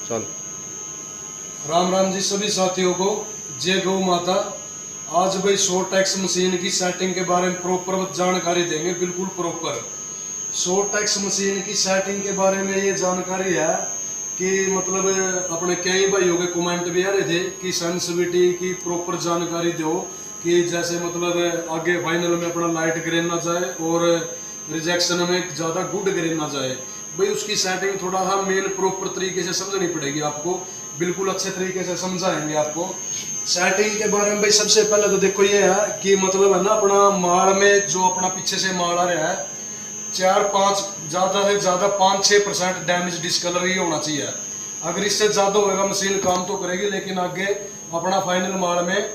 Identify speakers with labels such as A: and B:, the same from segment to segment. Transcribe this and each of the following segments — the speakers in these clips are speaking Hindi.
A: चल।
B: राम राम जी सभी साथियों को, जय गौ माता। आज भाई शॉर्ट टैक्स मशीन की सेटिंग के बारे में प्रॉपर जानकारी देंगे, बिल्कुल प्रॉपर। शॉर्ट टैक्स मशीन की सेटिंग के बारे में ये जानकारी है कि मतलब अपने कई भाइयों के कमेंट भी आ रहे थे कि सेंसिटिविटी की प्रॉपर जानकारी दो, कि जैसे मतलब आगे फाइनल में अपना लाइट ग्रेन ना जाए और रिजेक्शन में ज़्यादा गुड ग्रेन ना जाए। भाई उसकी सेटिंग थोड़ा सा मेन प्रॉपर तरीके से समझनी पड़ेगी आपको, बिल्कुल अच्छे तरीके से समझाएंगे आपको सेटिंग के बारे में। भाई सबसे पहले तो देखो ये है कि मतलब है ना, अपना माल में जो अपना पीछे से माल आ रहा है 4-5 ज़्यादा से ज़्यादा 5-6% डैमेज डिस्कलर ही होना चाहिए। अगर इससे ज़्यादा होगा मशीन काम तो करेगी, लेकिन आगे अपना फाइनल माल में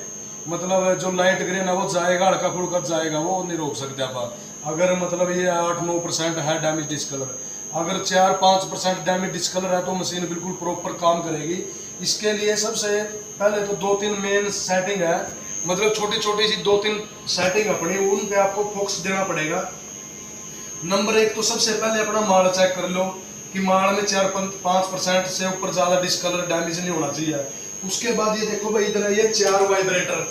B: मतलब जो लाइट ग्रेन है वो जाएगा, हल्का फुल्का जाएगा, वो नहीं रोक सकते आप। अगर मतलब ये 8-9% है डैमेज डिस्कलर, अगर 4-5% डैमेज डिस्कलर है तो मशीन बिल्कुल प्रॉपर काम करेगी। इसके लिए सबसे पहले तो 2-3 मेन सेटिंग है, मतलब छोटी छोटी सी 2-3 सेटिंग अपनी, उन पे आपको फोकस देना पड़ेगा। नंबर 1 तो सबसे पहले अपना माल चेक कर लो कि माल में 4-5% से ऊपर ज़्यादा डिस्कलर डैमेज नहीं होना चाहिए। उसके बाद ये देखो भाई, इधर है ये 4 वाइब्रेटर,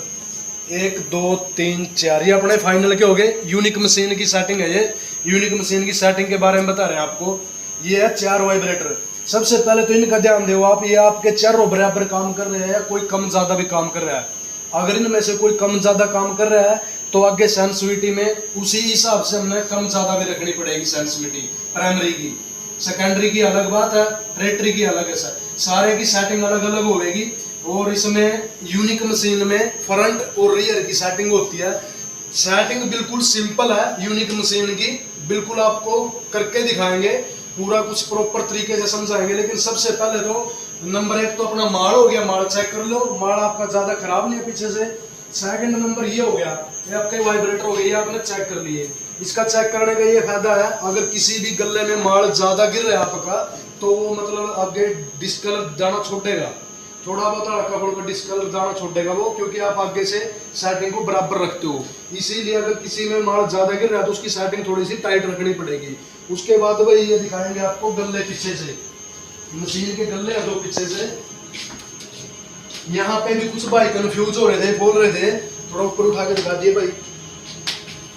B: 1 2 3 4, ये अपने फाइनल के हो गए। यूनिक मशीन की सेटिंग है ये। यूनिक मशीन की सेटिंग के बारे में बता रहे हैं आपको। ये है 4 वाइब्रेटर। सबसे पहले तो इनका ध्यान दो आप, ये आपके चारों बराबर काम कर रहे हैं, कोई कम ज़्यादा भी काम कर रहा है। अगर इनमें से कोई कम ज़्यादा काम कर रहा है तो आगे सेंसिटिविटी में उसी हिसाब से हमने कम ज़्यादा भी रखनी पड़ेगी। सेंसिटिविटी प्राइमरी की, सेकेंडरी की अलग बात है, टर्टियरी की अलग है। सारे की सेटिंग अलग अलग होगी। और इसमें यूनिक मशीन में फ्रंट और रियर की सेटिंग होती है। सेटिंग बिल्कुल सिंपल है यूनिक मशीन की, बिल्कुल आपको करके दिखाएंगे, पूरा कुछ प्रॉपर तरीके से समझाएंगे। लेकिन सबसे पहले तो नंबर 1 तो अपना माल हो गया, माल चेक कर लो, माल आपका ज़्यादा खराब नहीं है पीछे से। सेकंड नंबर ये हो गया, ये आपके वाइब्रेटर हो गए, ये आपने चेक कर लिए। इसका चेक करने का ये फायदा है, अगर किसी भी गले में माल ज़्यादा गिर रहा है आपका तो वो मतलब आगे डिस्कलर जाना छोड़ेगा, थोड़ा बहुत हल्का फुल्का डिस्कलर जाना छोड़ेगा वो, क्योंकि आप आगे से सेटिंग को बराबर रखते हो। इसीलिए अगर किसी में माल ज़्यादा गिर रहा है तो उसकी सेटिंग थोड़ी सी टाइट रखनी पड़ेगी। उसके बाद भाई ये दिखाएंगे आपको गले पीछे से, मशीन के गले हैं 2 पीछे से। यहाँ पे भी कुछ भाई कंफ्यूज हो रहे थे, बोल रहे थे, थोड़ा ऊपर उठा के दिखा दिए भाई।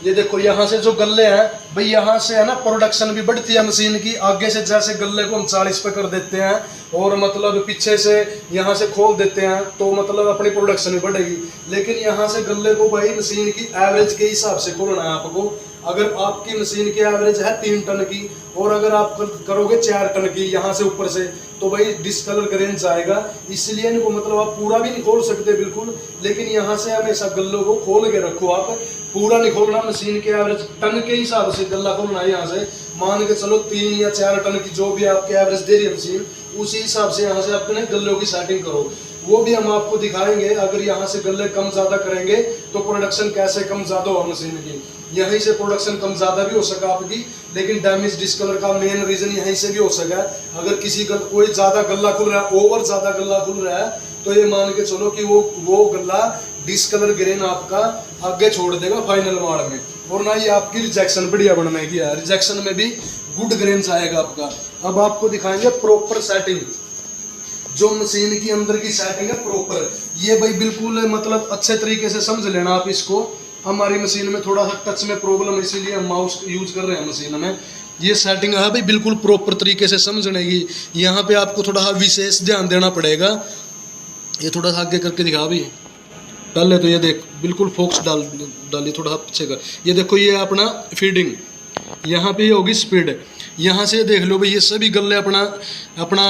B: ये देखो यहाँ से जो गल्ले हैं भाई, यहाँ से है ना प्रोडक्शन भी बढ़ती है मशीन की। आगे से जैसे गल्ले को हम 40 पे कर देते हैं और मतलब पीछे से यहाँ से खोल देते हैं तो मतलब अपनी प्रोडक्शन भी बढ़ेगी। लेकिन यहाँ से गल्ले को भाई मशीन की एवरेज के हिसाब से खोलना है आपको। अगर आपकी मशीन की एवरेज है 3 टन की और अगर आप करोगे 4 टन की यहाँ से ऊपर से, तो भाई डिस्कलर ग्रेन जाएगा। इसलिए इनको मतलब आप पूरा भी नहीं खोल सकते बिल्कुल, लेकिन यहाँ से हमेशा गल्लों को खोल के रखो। आप पूरा नहीं खोलना, मशीन के एवरेज टन के हिसाब से गल्ला खोलना है। यहाँ से मान के चलो 3 या 4 टन की जो भी आपकी एवरेज दे रही है मशीन, उसी हिसाब से यहाँ से अपने गल्लों की सेटिंग करो। वो भी हम आपको दिखाएंगे। अगर यहाँ से गल्ले कम ज़्यादा करेंगे तो प्रोडक्शन कैसे कम ज़्यादा हो मशीन की। यहीं से प्रोडक्शन कम ज़्यादा भी हो सका आपकी, लेकिन डैमेज डिस्कलर का मेन रीज़न यहीं से भी हो सका। अगर किसी कोई ज़्यादा गल्ला खुल रहा है, ओवर ज़्यादा गल्ला खुल रहा है, तो ये मान के चलो कि वो गल्ला डिस्कलर ग्रेन आपका आगे छोड़ देगा फाइनल माल में। और ना ये आपकी रिजेक्शन बढ़िया बनने है, रिजेक्शन में भी गुड ग्रेन आएगा आपका। अब आपको दिखाएंगे प्रॉपर सेटिंग, जो मशीन की अंदर की सेटिंग है प्रॉपर। ये भाई बिल्कुल मतलब अच्छे तरीके से समझ लेना आप इसको। हमारी मशीन में थोड़ा सा टच में प्रॉब्लम है, इसीलिए हम माउस यूज कर रहे हैं मशीन में। ये सेटिंग है भाई बिल्कुल प्रॉपर तरीके से समझने की। यहाँ पे आपको थोड़ा सा विशेष ध्यान देना पड़ेगा। ये थोड़ा सा आगे करके दिखा भी, पहले तो ये देख बिल्कुल फोकस डाली, थोड़ा सा पीछे कर। ये देखो ये अपना फीडिंग, यहाँ पे ये होगी स्पीड। यहाँ से देख लो भाई, ये सभी गल्ले अपना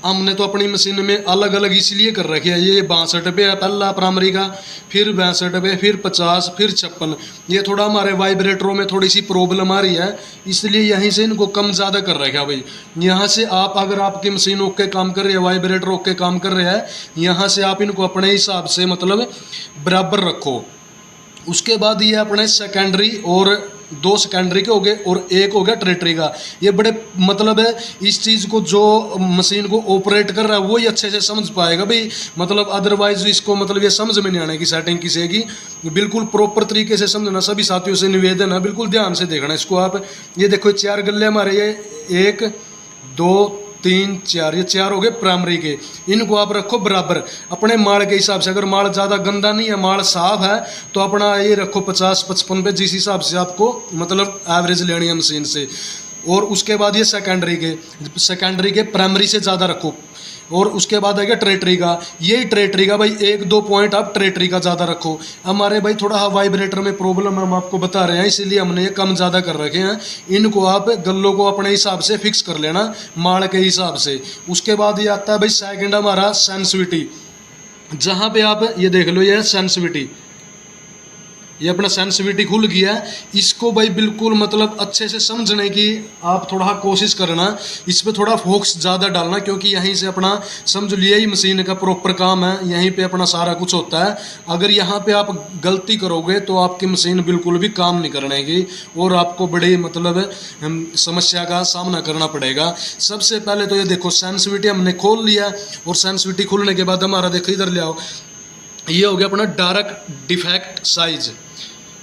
B: हमने तो अपनी मशीन में अलग अलग इसलिए कर रखे हैं। ये 62 पे है पहला प्राइमरी का, फिर 62 पे, फिर 50, फिर 56। ये थोड़ा हमारे वाइब्रेटरों में थोड़ी सी प्रॉब्लम आ रही है, इसलिए यहीं से इनको कम ज़्यादा कर रखा है भाई। यहाँ से आप अगर आपकी मशीन ओके काम कर रही है, वाइब्रेटर ओके काम कर रहे हैं, यहाँ से आप इनको अपने हिसाब से मतलब बराबर रखो। उसके बाद ये अपने सेकेंडरी और 2 सेकेंडरी के हो गए और 1 हो गया टर्टियरी का। ये बड़े मतलब है, इस चीज़ को जो मशीन को ऑपरेट कर रहा है वो ही अच्छे से समझ पाएगा भाई। मतलब अदरवाइज इसको मतलब ये समझ में नहीं आने की सेटिंग किसी की। बिल्कुल प्रॉपर तरीके से समझना, सभी साथियों से निवेदन है, बिल्कुल ध्यान से देखना इसको आप। ये देखो 4 गल्ले हमारे, ये 1 2 3 4, ये 4 हो गए प्राइमरी के। इनको आप रखो बराबर अपने माल के हिसाब से। अगर माल ज़्यादा गंदा नहीं है, माल साफ है, तो अपना ये रखो 50-55 पे, जिस हिसाब से आपको मतलब एवरेज लेनी है मशीन से। और उसके बाद ये सेकेंडरी के प्राइमरी से ज़्यादा रखो। और उसके बाद आएगा ट्रेटरी का। यही ट्रेटरी का भाई 1-2 पॉइंट आप ट्रेटरी का ज़्यादा रखो। हमारे भाई थोड़ा वाइब्रेटर में प्रॉब्लम है, हम आपको बता रहे हैं, इसीलिए हमने ये कम ज़्यादा कर रखे हैं। इनको आप गल्लों को अपने हिसाब से फिक्स कर लेना माल के हिसाब से। उसके बाद ये आता है भाई सेकंड हमारा सेंसिटिविटी। जहाँ पे आप ये देख लो, ये सेंसिटिविटी, ये अपना सेंसिटिविटी खुल गया है। इसको भाई बिल्कुल मतलब अच्छे से समझने की आप थोड़ा कोशिश करना, इस पर थोड़ा फोकस ज़्यादा डालना, क्योंकि यहीं से अपना समझ लिया ही मशीन का प्रॉपर काम है, यहीं पे अपना सारा कुछ होता है। अगर यहाँ पे आप गलती करोगे तो आपकी मशीन बिल्कुल भी काम नहीं करने की और आपको बड़ी मतलब समस्या का सामना करना पड़ेगा। सबसे पहले तो ये देखो सेंसिटिविटी हमने खोल लिया, और सेंसिटिविटी खुलने के बाद हमारा देखो इधर ले आओ, ये हो गया अपना डार्क डिफेक्ट साइज।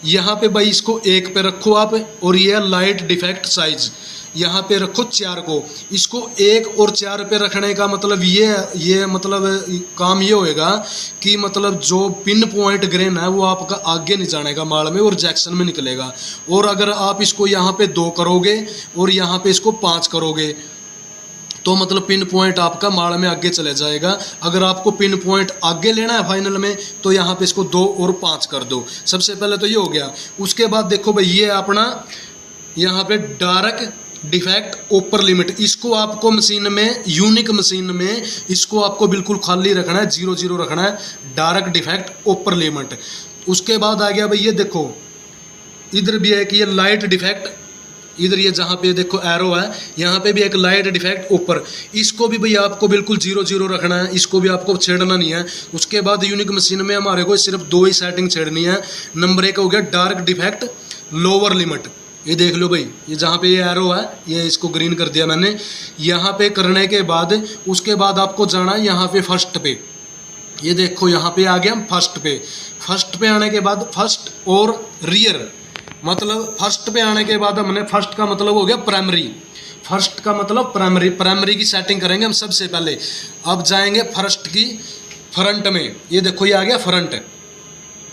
B: यहाँ पे भाई इसको 1 पे रखो आप, और ये लाइट डिफेक्ट साइज यहाँ पे रखो 4 को। इसको 1 और 4 पे रखने का मतलब ये मतलब काम ये होएगा कि मतलब जो पिन पॉइंट ग्रेन है वो आपका आगे नहीं जानेगा माल में और जैक्सन में निकलेगा। और अगर आप इसको यहाँ पे 2 करोगे और यहाँ पे इसको 5 करोगे तो मतलब पिन पॉइंट आपका माल में आगे चले जाएगा। अगर आपको पिन पॉइंट आगे लेना है फाइनल में तो यहाँ पे इसको 2 और 5 कर दो। सबसे पहले तो ये हो गया। उसके बाद देखो भाई ये अपना यहाँ पे डार्क डिफेक्ट ऊपर लिमिट, इसको आपको मशीन में यूनिक मशीन में इसको आपको बिल्कुल खाली रखना है, 0 रखना है, डार्क डिफेक्ट ऊपर लिमिट। उसके बाद आ गया भाई ये देखो इधर भी है कि ये लाइट डिफेक्ट, इधर ये जहाँ पे देखो एरो है यहाँ पे भी एक लाइट डिफेक्ट ऊपर, इसको भी भाई आपको बिल्कुल 0 रखना है, इसको भी आपको छेड़ना नहीं है। उसके बाद यूनिक मशीन में हमारे को सिर्फ 2 ही सेटिंग छेड़नी है। नंबर 1 हो गया डार्क डिफेक्ट लोअर लिमिट, ये देख लो भाई, ये जहाँ पे ये एरो है ये इसको ग्रीन कर दिया मैंने। यहाँ पे करने के बाद उसके बाद आपको जाना है यहाँ पे फर्स्ट पे, ये देखो यहाँ पे आ गया हम फर्स्ट पे आने के बाद फर्स्ट और रियर, मतलब फर्स्ट पे आने के बाद हमने फर्स्ट का मतलब हो गया प्राइमरी, फर्स्ट का मतलब प्राइमरी की सेटिंग करेंगे हम सबसे पहले। अब जाएंगे फर्स्ट की फ्रंट में, ये देखो ये आ गया फ्रंट,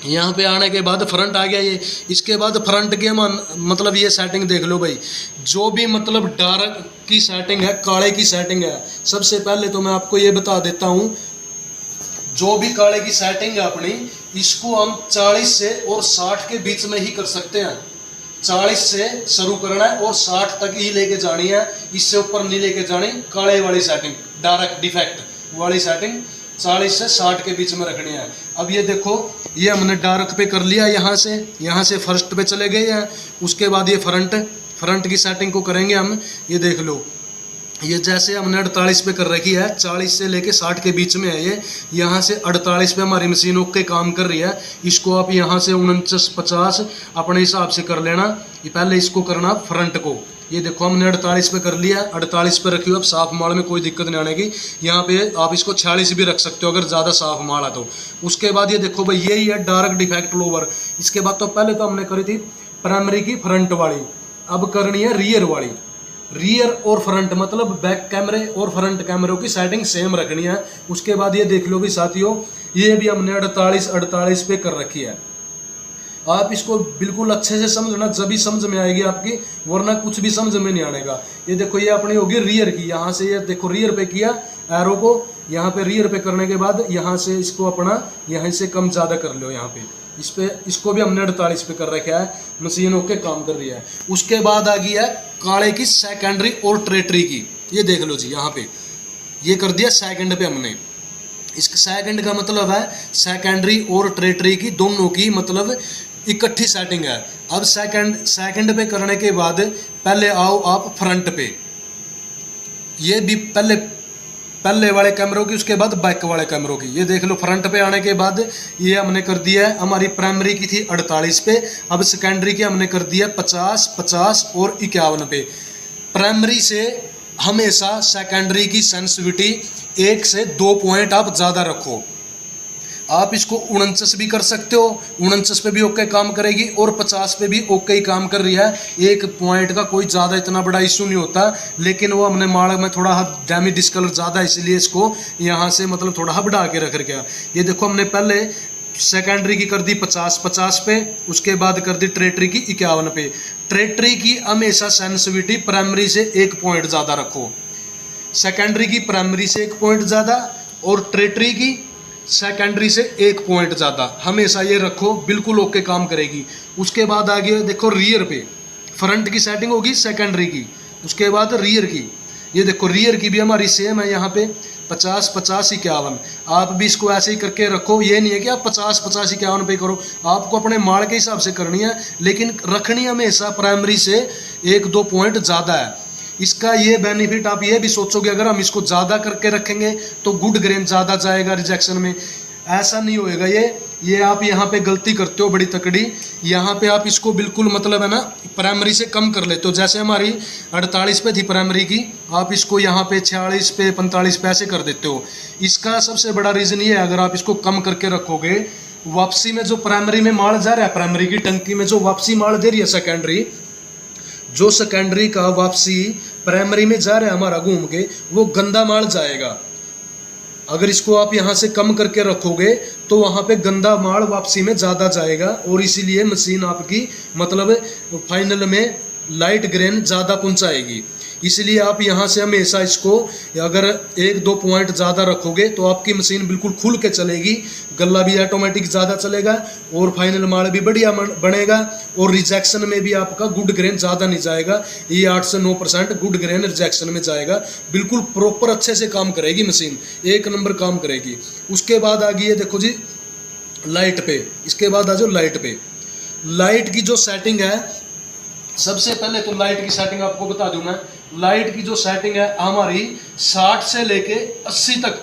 B: यहाँ पे आने के बाद फ्रंट आ गया ये। इसके बाद फ्रंट के मतलब ये सेटिंग देख लो भाई, जो भी मतलब डार्क की सेटिंग है, काले की सेटिंग है, सबसे पहले तो मैं आपको ये बता देता हूँ, जो भी काले की सेटिंग है अपनी, इसको हम 40 से और 60 के बीच में ही कर सकते हैं। 40 से शुरू करना है और 60 तक ही लेके जानी है, इससे ऊपर नहीं लेके जानी। काले वाली सेटिंग, डार्क डिफेक्ट वाली सेटिंग 40 से 60 के बीच में रखनी है। अब ये देखो ये हमने डार्क पे कर लिया, यहाँ से फर्स्ट पे चले गए हैं। उसके बाद ये फ्रंट की सेटिंग को करेंगे हम, ये देख लो, ये जैसे हमने 48 पे कर रखी है, 40 से लेके 60 के बीच में है ये। यहाँ से 48 पे हमारी मशीन ओके काम कर रही है। इसको आप यहाँ से 49-50 अपने हिसाब से कर लेना। ये पहले इसको करना फ्रंट को, ये देखो हमने 48 पे कर लिया, 48 पे रखी हो। अब साफ माल में कोई दिक्कत नहीं आने की। यहाँ पे आप इसको 46 भी रख सकते हो अगर ज़्यादा साफ माल है तो। उसके बाद ये देखो भाई यही है डार्क डिफेक्ट लोअर। इसके बाद तो पहले तो हमने करी थी प्राइमरी की फ्रंट वाली, अब करनी है रियर वाली। रियर और फ्रंट मतलब बैक कैमरे और फ्रंट कैमरों की सेटिंग सेम रखनी है। उसके बाद ये देख लो भी साथियों, ये भी हमने 48 पे कर रखी है। आप इसको बिल्कुल अच्छे से समझना, जब भी समझ में आएगी आपकी, वरना कुछ भी समझ में नहीं आनेगा। ये देखो ये अपनी होगी रियर की, यहाँ से ये देखो रियर पे किया एरो को, यहाँ पे रियर पे करने के बाद यहाँ से इसको अपना यहाँ से कम ज़्यादा कर लो। यहाँ पे इस पे इसको भी हमने 48 पे कर रखा है, मशीन ओके काम कर रही है। उसके बाद आ गई है काले की सेकेंडरी और ट्रेटरी की, ये देख लो जी, यहाँ पे ये कर दिया सेकंड पे हमने। इस सेकंड का मतलब है सेकेंडरी और ट्रेटरी की दोनों की मतलब इकट्ठी सेटिंग है। अब सेकंड पे करने के बाद पहले आओ आप फ्रंट पे, ये भी पहले वाले कैमरों की, उसके बाद बैक वाले कैमरों की। ये देख लो फ्रंट पे आने के बाद ये हमने कर दिया है, हमारी प्राइमरी की थी 48 पे, अब सेकेंडरी की हमने कर दिया 50, 50 और 51 पे। प्राइमरी से हमेशा सेकेंडरी की सेंसिटिविटी 1 से 2 पॉइंट आप ज़्यादा रखो। आप इसको 49 भी कर सकते हो, 49 पे भी ओके काम करेगी और 50 पे भी ओके ही काम कर रही है। एक पॉइंट का कोई ज़्यादा इतना बड़ा इशू नहीं होता, लेकिन वो हमने माड़ा में थोड़ा डैमेज डिस्कलर ज़्यादा इसलिए इसको यहाँ से मतलब थोड़ा बढ़ा के रख गया। ये देखो हमने पहले सेकेंडरी की कर दी 50 पे, उसके बाद कर दी ट्रेटरी की 51 पे। ट्रेटरी की हमेशा सेंसिटिविटी प्राइमरी से 1 पॉइंट ज़्यादा रखो, सेकेंडरी की प्राइमरी से 1 पॉइंट ज़्यादा और ट्रेटरी की सेकेंडरी से 1 पॉइंट ज़्यादा, हमेशा ये रखो, बिल्कुल ओके काम करेगी। उसके बाद आ गया देखो रियर पे, फ्रंट की सेटिंग होगी सेकेंडरी की, उसके बाद रियर की। ये देखो रियर की भी हमारी सेम है यहाँ पे 50 50 51। आप भी इसको ऐसे ही करके रखो, ये नहीं है कि आप 50 50 51 पे करो, आपको अपने माड़ के हिसाब से करनी है, लेकिन रखनी हमेशा प्राइमरी से 1-2 पॉइंट ज़्यादा है। इसका ये बेनिफिट आप ये भी सोचोगे अगर हम इसको ज़्यादा करके रखेंगे तो गुड ग्रेन ज़्यादा जाएगा रिजेक्शन में, ऐसा नहीं होएगा। ये आप यहाँ पे गलती करते हो बड़ी तकड़ी, यहाँ पे आप इसको बिल्कुल मतलब है ना प्राइमरी से कम कर लेते हो। जैसे हमारी 48 पे थी प्राइमरी की, आप इसको यहाँ पे 46 पे 45 पे ऐसे कर देते हो। इसका सबसे बड़ा रीज़न ये है, अगर आप इसको कम करके रखोगे, वापसी में जो प्राइमरी में माल जा रहा है, प्राइमरी की टंकी में जो वापसी माल दे रही है सेकेंडरी, जो सेकेंडरी का वापसी प्राइमरी में जा रहा है हमारा घूम के, वो गंदा माल जाएगा। अगर इसको आप यहाँ से कम करके रखोगे तो वहाँ पे गंदा माल वापसी में ज़्यादा जाएगा और इसीलिए मशीन आपकी मतलब फाइनल में लाइट ग्रेन ज़्यादा पहुँचाएगी। इसलिए आप यहाँ से हमेशा इसको अगर 1-2 पॉइंट ज़्यादा रखोगे तो आपकी मशीन बिल्कुल खुल के चलेगी, गला भी ऑटोमेटिक ज़्यादा चलेगा और फाइनल माल भी बढ़िया बनेगा और रिजेक्शन में भी आपका गुड ग्रेन ज़्यादा नहीं जाएगा। ये 8 से 9% गुड ग्रेन रिजेक्शन में जाएगा, बिल्कुल प्रॉपर अच्छे से काम करेगी मशीन, 1 नंबर काम करेगी। उसके बाद आ गई है देखो जी लाइट पे, इसके बाद आ जाओ लाइट पे। लाइट की जो सेटिंग है, सबसे पहले तो लाइट की सेटिंग आपको बता दूं मैं। लाइट की जो सेटिंग है हमारी 60 से लेके 80 तक,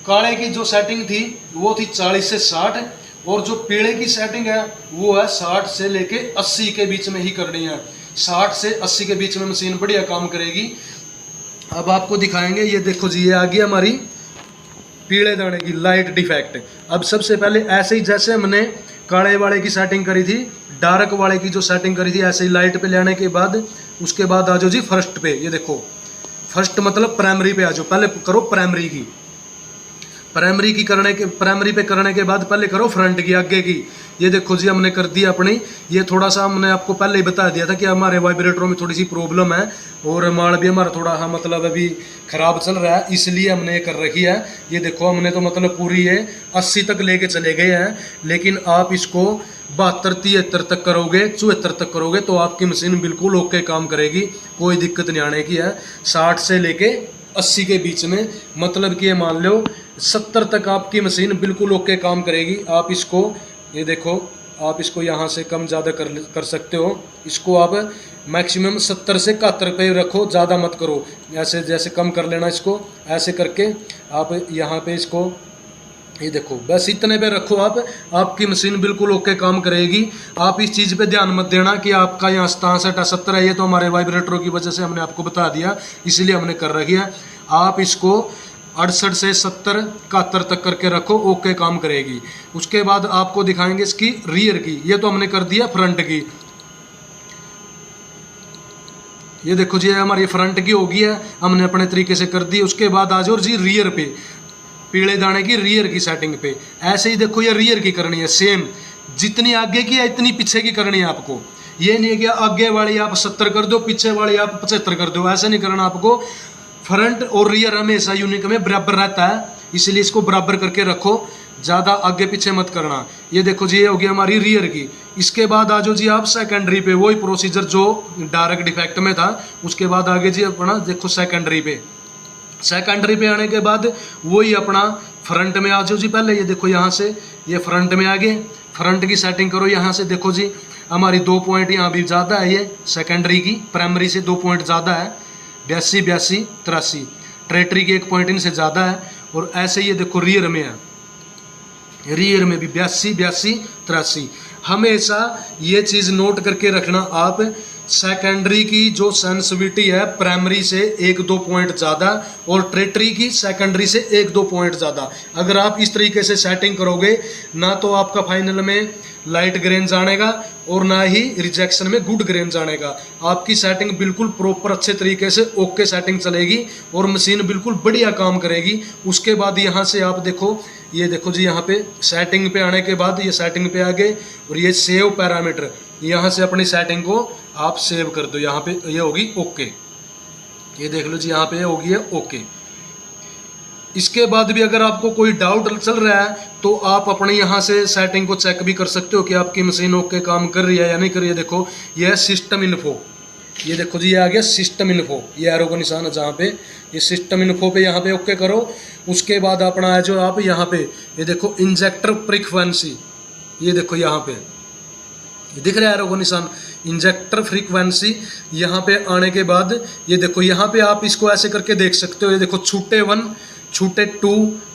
B: काले की जो सेटिंग थी वो थी 40 से 60 और जो पीले की सेटिंग है वो है 60 से लेके 80 के बीच में ही करनी है। 60 से 80 के बीच में मशीन बढ़िया काम करेगी। अब आपको दिखाएंगे, ये देखो जी ये आ गई हमारी पीले दाने की लाइट डिफेक्ट। अब सबसे पहले ऐसे ही जैसे हमने काले वाले की सेटिंग करी थी, डार्क वाले की जो सेटिंग करी थी, ऐसे ही लाइट पे लेने के बाद उसके बाद आ जाओ जी फर्स्ट पे। ये देखो फर्स्ट मतलब प्राइमरी पे आ जाओ, पहले करो प्राइमरी की, प्राइमरी पे करने के बाद पहले करो फ्रंट की, आगे की। ये देखो जी हमने कर दी अपनी। ये थोड़ा सा हमने आपको पहले ही बता दिया था कि हमारे वाइब्रेटरों में थोड़ी सी प्रॉब्लम है और माल भी हमारा थोड़ा मतलब अभी ख़राब चल रहा है, इसलिए हमने ये कर रखी है। ये देखो हमने तो मतलब पूरी ये 80 तक लेके चले गए हैं, लेकिन आप इसको 72 73 तक करोगे, 74 तक करोगे तो आपकी मशीन बिल्कुल ओके काम करेगी, कोई दिक्कत नहीं आने की है। 60 से लेके 80 के बीच में मतलब कि ये मान लो 70 तक आपकी मशीन बिल्कुल ओके काम करेगी। आप इसको ये देखो, आप इसको यहाँ से कम ज़्यादा कर सकते हो। इसको आप मैक्सिमम 70 से 71 पे रखो, ज़्यादा मत करो। ऐसे जैसे कम कर लेना इसको, ऐसे करके आप यहाँ पे इसको ये देखो बस इतने पे रखो आप, आपकी मशीन बिल्कुल ओके काम करेगी। आप इस चीज़ पे ध्यान मत देना कि आपका यहाँ 67 70 है, ये तो हमारे वाइब्रेटरों की वजह से हमने आपको बता दिया, इसलिए हमने कर रखी है। आप इसको 68 से 70 71 तक करके रखो, ओके काम करेगी। उसके बाद आपको दिखाएंगे इसकी रियर की। ये तो हमने कर दिया फ्रंट की। ये देखो जी हमारी फ्रंट की होगी है, हमने अपने तरीके से कर दी। उसके बाद आ जाओ जी रियर पे, पीले दाने की रियर की सेटिंग पे। ऐसे ही देखो ये रियर की करनी है सेम, जितनी आगे की है इतनी पीछे की करनी है आपको। ये नहीं है कि आगे वाली आप 70 कर दो, पीछे वाली आप 75 कर दो, ऐसा नहीं करना आपको। फ्रंट और रियर हमेशा यूनिक में बराबर रहता है, इसलिए इसको बराबर करके रखो, ज़्यादा आगे पीछे मत करना। ये देखो जी ये होगी हमारी रियर की। इसके बाद आ जाओ जी आप सेकेंडरी पे, वही प्रोसीजर जो डायरेक्ट डिफेक्ट में था। उसके बाद आगे जी अपना देखो सेकेंडरी पे। सेकेंडरी पे आने के बाद वही अपना फ्रंट में आ जाओ जी। पहले ये देखो यहाँ से ये फ्रंट में आ गए, फ्रंट की सेटिंग करो। यहाँ से देखो जी हमारी 2 पॉइंट यहाँ भी ज़्यादा है, ये सेकेंडरी की प्राइमरी से 2 पॉइंट ज़्यादा है, 82 82 83। ट्रेटरी की 1 पॉइंट इनसे ज़्यादा है। और ऐसे ये देखो रियर में है, रियर में भी 82 82 83। हमेशा ये चीज़ नोट करके रखना आप सेकेंडरी की जो सेंसिटिविटी है प्राइमरी से 1-2 पॉइंट ज़्यादा और टर्टियरी की सेकेंडरी से 1-2 पॉइंट ज़्यादा। अगर आप इस तरीके से सेटिंग करोगे ना तो आपका फाइनल में लाइट ग्रेन जानेगा और ना ही रिजेक्शन में गुड ग्रेन जानेगा। आपकी सेटिंग बिल्कुल प्रॉपर अच्छे तरीके से ओके सेटिंग चलेगी और मशीन बिल्कुल बढ़िया काम करेगी। उसके बाद यहाँ से आप देखो, ये देखो जी, यहाँ पे सेटिंग पे आने के बाद ये सेटिंग पे आ गए और ये सेव पैरामीटर, यहाँ से अपनी सेटिंग को आप सेव कर दो। यहाँ पे ये होगी ओके, ये देख लो जी, यहाँ पे होगी है ओके। इसके बाद भी अगर आपको कोई डाउट चल रहा है तो आप अपने यहाँ से सेटिंग को चेक भी कर सकते हो कि आपकी मशीन ओके काम कर रही है या नहीं कर रही है। देखो ये है सिस्टम इन्फो, ये देखो जी, ये आ गया सिस्टम इन्फो, ये एरो का निशान है जहाँ पे, ये सिस्टम इन्फो पे यहाँ पे ओके करो। उसके बाद अपना है जो आप यहाँ पे ये देखो इंजेक्टर फ्रीक्वेंसी, ये देखो यहाँ पे ये दिख रहा है एरो का निशान, इंजेक्टर फ्रीक्वेंसी। यहाँ पे आने के बाद ये देखो, यहाँ पे आप इसको ऐसे करके देख सकते हो। ये देखो छूटे 1, छूटे 2,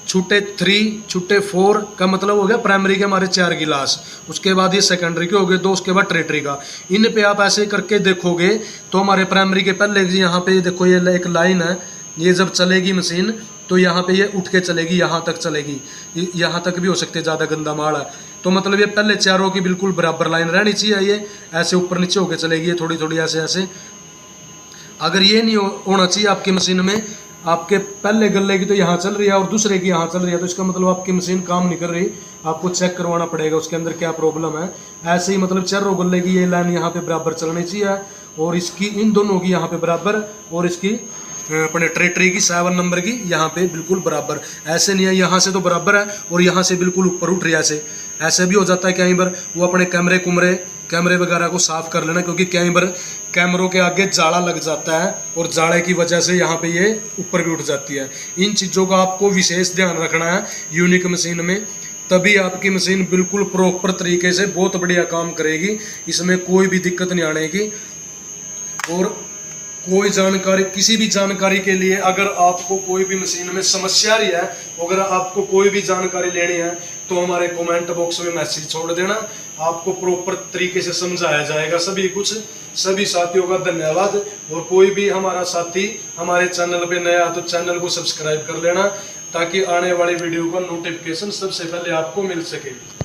B: छूटे 3, छूटे 4 का मतलब हो गया प्राइमरी के हमारे 4 गिलास। उसके बाद ये सेकेंडरी के हो गए 2, उसके बाद टर्टियरी का। इन पे आप ऐसे करके देखोगे तो हमारे प्राइमरी के पहले यहाँ पे देखो ये एक लाइन है, ये जब चलेगी मशीन तो यहाँ पे ये उठ के चलेगी, यहाँ तक चलेगी, यहाँ तक भी हो सकते, ज़्यादा गंदा माल है तो मतलब ये पहले चारों की बिल्कुल बराबर लाइन रहनी चाहिए। ये ऐसे ऊपर नीचे होके चलेगी, ये थोड़ी थोड़ी ऐसे ऐसे। अगर ये नहीं होना चाहिए आपकी मशीन में, आपके पहले गले की तो यहाँ चल रही है और दूसरे की यहाँ चल रही है, तो इसका मतलब आपकी मशीन काम नहीं कर रही, आपको चेक करवाना पड़ेगा उसके अंदर क्या प्रॉब्लम है। ऐसे ही मतलब चारों गले की ये लाइन यहाँ पे बराबर चलनी चाहिए और इसकी इन दोनों की यहाँ पे बराबर और इसकी अपने टर्टियरी की 7 नंबर की यहाँ पे बिल्कुल बराबर। ऐसे नहीं है यहाँ से तो बराबर है और यहाँ से बिल्कुल ऊपर उठ रही है। ऐसे भी हो जाता है कई बार, वो अपने कैमरे वगैरह को साफ कर लेना, क्योंकि कई बार कैमरों के आगे जाला लग जाता है और जाले की वजह से यहाँ पे ये ऊपर भी उठ जाती है। इन चीज़ों का आपको विशेष ध्यान रखना है यूनिक मशीन में, तभी आपकी मशीन बिल्कुल प्रॉपर तरीके से बहुत बढ़िया काम करेगी, इसमें कोई भी दिक्कत नहीं आनेगी। और कोई जानकारी, किसी भी जानकारी के लिए अगर आपको कोई भी मशीन में समस्या रही है, अगर आपको कोई भी जानकारी लेनी है तो हमारे कमेंट बॉक्स में मैसेज छोड़ देना, आपको प्रॉपर तरीके से समझाया जाएगा सभी कुछ। सभी साथियों का धन्यवाद। और कोई भी हमारा साथी हमारे चैनल पे नया तो चैनल को सब्सक्राइब कर लेना, ताकि आने वाली वीडियो का नोटिफिकेशन सबसे पहले आपको मिल सके।